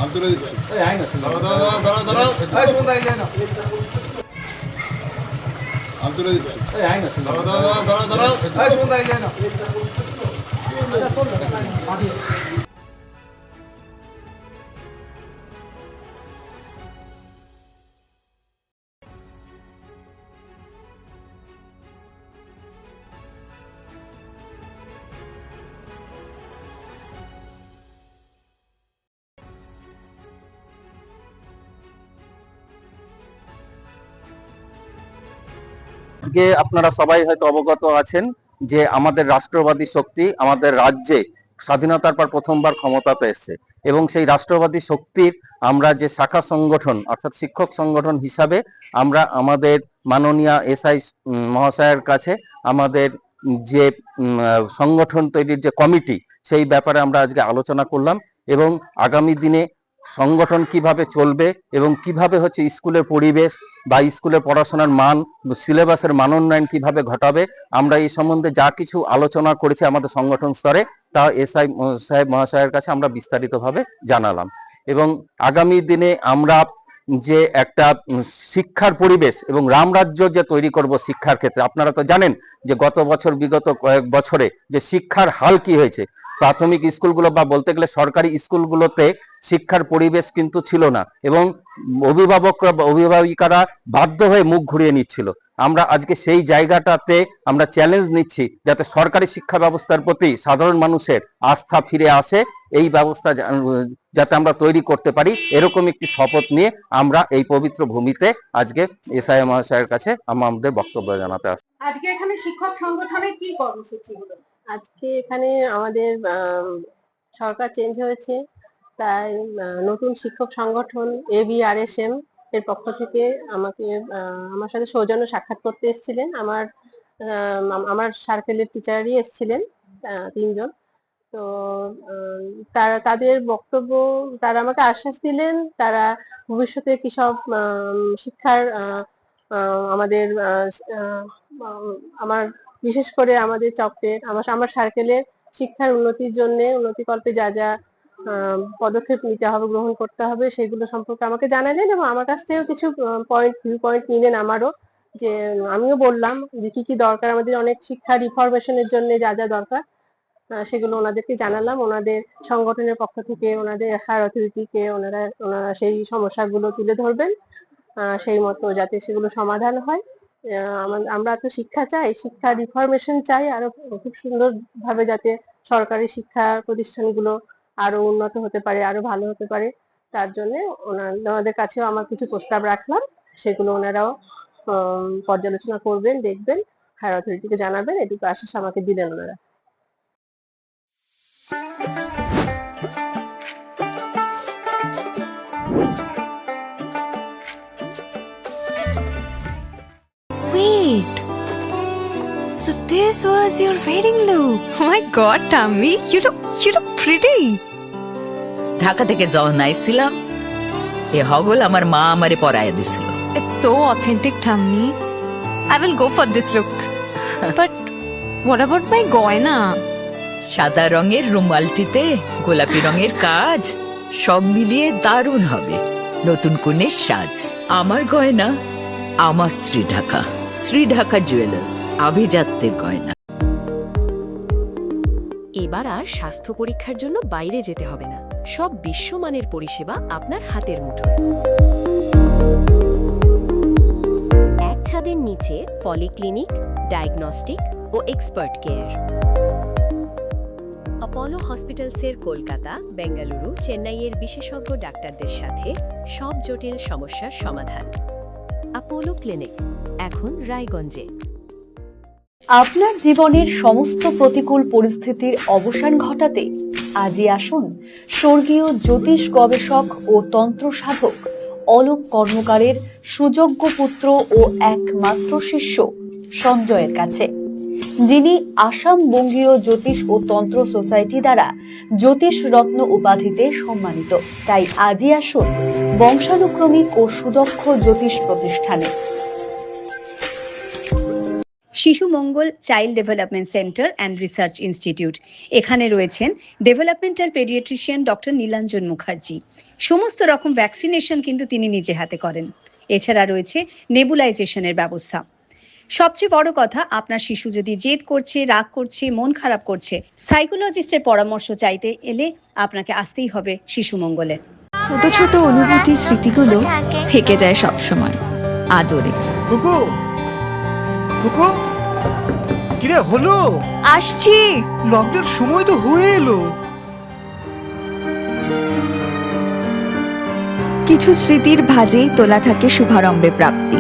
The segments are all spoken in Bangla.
আমি তুলে দিচ্ছি। আমি তুলে দিচ্ছি। আজকে আপনারা সবাই হয়তো অবগত আছেন যে আমাদের রাষ্ট্রবাদী শক্তি আমাদের রাজ্যে স্বাধীনতার পর প্রথমবার ক্ষমতাতে এসেছে এবং সেই রাষ্ট্রবাদী শক্তির আমরা যে শাখা সংগঠন অর্থাৎ শিক্ষক সংগঠন হিসাবে আমরা আমাদের মাননীয় এসআই মহাশয়ের কাছে আমাদের যে সংগঠন তৈরির যে কমিটি সেই ব্যাপারে আমরা আজকে আলোচনা করলাম এবং আগামী দিনে সংগঠন কিভাবে চলবে এবং কিভাবে হচ্ছে স্কুলের পরিবেশ বা স্কুলের পড়াশোনার মান সিলেবাসের মানোন্নয়ন কিভাবে ঘটাবে আমরা এই সম্বন্ধে যা কিছু আলোচনা করেছি আমাদের সংগঠন স্তরে তা এসআই সাহেব মহাশয়ের কাছে আমরা বিস্তারিতভাবে জানালাম এবং আগামী দিনে আমরা যে একটা শিক্ষার পরিবেশ এবং রামরাজ্য যে তৈরি করব শিক্ষার ক্ষেত্রে আপনারা তো জানেন যে গত বছর বিগত কয়েক বছরে যে শিক্ষার হাল কি হয়েছে প্রাথমিক স্কুলগুলো বা বলতে গেলে সরকারি স্কুলগুলোতে শিক্ষার পরিবেশ কিন্তু ছিল না এবং অভিভাবকরা বা অভিভাবিকারা বাধ্য হয়ে মুখ ঘুরিয়ে নিচ্ছিল আমরা আজকে সেই জায়গাটাতে আমরা চ্যালেঞ্জ নিচ্ছি যাতে সরকারি শিক্ষা ব্যবস্থার প্রতি সাধারণ মানুষের আস্থা ফিরে আসে এই ব্যবস্থা যাতে আমরা তৈরি করতে পারি এরকম একটি শপথ নিয়ে আমরা এই পবিত্র ভূমিতে আজকে এসআই মহাশয়ের কাছে আমাদের বক্তব্য জানাতে আসছি। আজকে এখানে শিক্ষক সংগঠনের কি কর্মসূচি হলো? আজকে এখানে আমাদের সরকার চেঞ্জ হয়েছে, তাই নতুন শিক্ষক সংগঠন ABRSM এর পক্ষ থেকে আমার সাথে সৌজন্য সাক্ষাৎ করতে এসেছিলেন। আমার সার্কেলের টিচারই এসেছিলেন 3 জন। তো তাদের বক্তব্য, তারা আমাকে আশ্বাস দিলেন তারা ভবিষ্যতে কি সব শিক্ষার আমাদের আমার বিশেষ করে আমাদের চক্রের আমার সার্কেলের শিক্ষার উন্নতির জন্য উন্নতিকল্পে যা যা পদক্ষেপ নিতে হবে, গ্রহণ করতে হবে সেগুলো সম্পর্কে আমাকে জানালেন এবং আমার কাছ থেকেও কিছু ভিউ পয়েন্ট নিলেন আমারও, যে আমিও বললাম যে কি কি দরকার আমাদের অনেক শিক্ষা রিফরমেশনের জন্য যা যা দরকার সেগুলো ওনাদেরকে জানালাম। ওনাদের সংগঠনের পক্ষ থেকে ওনাদের হায়ার অথরিটিকে ওনারা সেই সমস্যাগুলো তুলে ধরবেন, সেই মতো যাতে সেগুলো সমাধান হয়। আমরা তো শিক্ষা চাই, শিক্ষা রিফরমেশন চাই, আরো খুব সুন্দর ভাবে যাতে সরকারি শিক্ষা প্রতিষ্ঠানগুলো আরো উন্নত হতে পারে, আরো ভালো হতে পারে। তার জন্য ওনাদের কাছেও আমার কিছু প্রস্তাব রাখলাম, সেগুলো ওনারাও পর্যালোচনা করবেন, দেখবেন, হায়ার অথরিটিকে জানাবেন, এটুকু আশ্বাস আমাকে দিলেন ওনারা। Wait. So this was your wedding look. Oh my god, Tammy, you look pretty. Dhaka থেকে যখন আইছিলাম এ হগল আমার মা আমারে পরায় দিছিল। It's so authentic, Tammy. I will go for this look. But what about my goina? সাদা রঙের রুমালটিতে গোলাপি রঙের কাজ, সব মিলিয়ে দারুণ হবে নতুন কনের সাজ। আমার গয়না আমার শ্রী ঢাকা জুয়েলার্স, আভিজাত্যের গয়না। এবার আর স্বাস্থ্য পরীক্ষার জন্য বাইরে যেতে হবে না, সব বিশ্বমানের পরিষেবা আপনার হাতের মুঠোয়। এক ছাদের নিচে পলিক্লিনিক, ডায়াগনস্টিক ও এক্সপার্ট কেয়ার। অপোলো হসপিটালসের কলকাতা, বেঙ্গালুরু, চেন্নাইয়ের বিশেষজ্ঞ ডাক্তারদের সাথে সব জটিল সমস্যার সমাধান। অপোলো ক্লিনিক এখন রায়গঞ্জে। আপনার জীবনের সমস্ত প্রতিকূল পরিস্থিতির অবসান ঘটাতে আজই আসুন স্বর্গীয় জ্যোতিষ গবেষক ও তন্ত্র সাধক অলোক কর্মকারের সুযোগ্য পুত্র ও একমাত্র শিষ্য সঞ্জয়ের কাছে, যিনি আসাম বঙ্গীয় জ্যোতিষ ও তন্ত্র সোসাইটি দ্বারা জ্যোতিষ রত্ন উপাধিতে সম্মানিত। তাই আজই আসুন বংশানুক্রমিক ও সুদক্ষ জ্যোতিষ প্রতিষ্ঠানে। Shishu Mangal child development centre and research institute. এখানে রয়েছেন developmental paediatrician doctor Nilanjan Mukherjee. সমস্ত রকম ভ্যাকসিনেশন কিন্তু তিনি নিজে হাতে করেন। এছাড়া রয়েছে নেবুলাইজেশনের ব্যবস্থা। সবচেয়ে বড় কথা, আপনার শিশু যদি জেদ করছে, রাগ করছে, মন খারাপ করছে, সাইকোলজিস্টের পরামর্শ চাইতে এলে আপনাকে আসতেই হবে শিশু মঙ্গলে। ছোট ছোট অনুভূতি স্মৃতিগুলো থেকে যায় সব সময় আদরে। কুকু কুকু কিরে হলো? আসছি। লকডাউন সময় তো হয়ে এলো। কিছু স্মৃতির ভাজেই তোলা থাকে শুভারম্ভে প্রাপ্তি।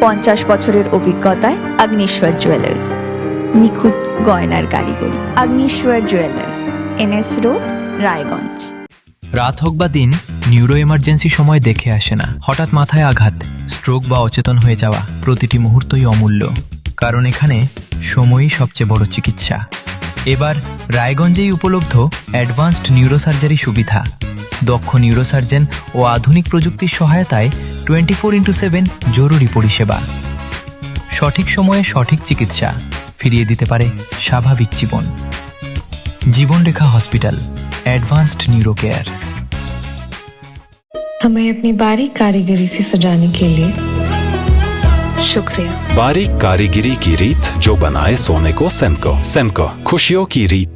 50 বছরের অভিজ্ঞতায় অগ্নিশ্বর জুয়েলার্স, নিখুঁত গয়নার কারিগরি। Agnishwar jewellers, NS road, Raiganj. রাত হোক বা দিন, নিউরো এমার্জেন্সি সময় দেখে আসে না। হঠাৎ মাথায় আঘাত, স্ট্রোক বা অচেতন হয়ে যাওয়া, প্রতিটি মুহূর্তই অমূল্য, কারণ এখানে সময়ই সবচেয়ে বড় চিকিৎসা। এবার রায়গঞ্জেই উপলব্ধ অ্যাডভান্সড নিউরোসার্জারি সুবিধা। দক্ষ নিউরোসার্জন ও আধুনিক প্রযুক্তির সহায়তায় 24x7 জরুরি পরিষেবা। সঠিক সময়ে সঠিক চিকিৎসা ফিরিয়ে দিতে পারে স্বাভাবিক জীবন। জীবনরেখা হসপিটাল, एडवांस्ड न्यूरो केयर। हमें अपनी बारीक कारीगरी से सजाने के लिए शुक्रिया। बारीक कारीगरी की रीत जो बनाए सोने को सेनको। सेनको, खुशियों की रीत।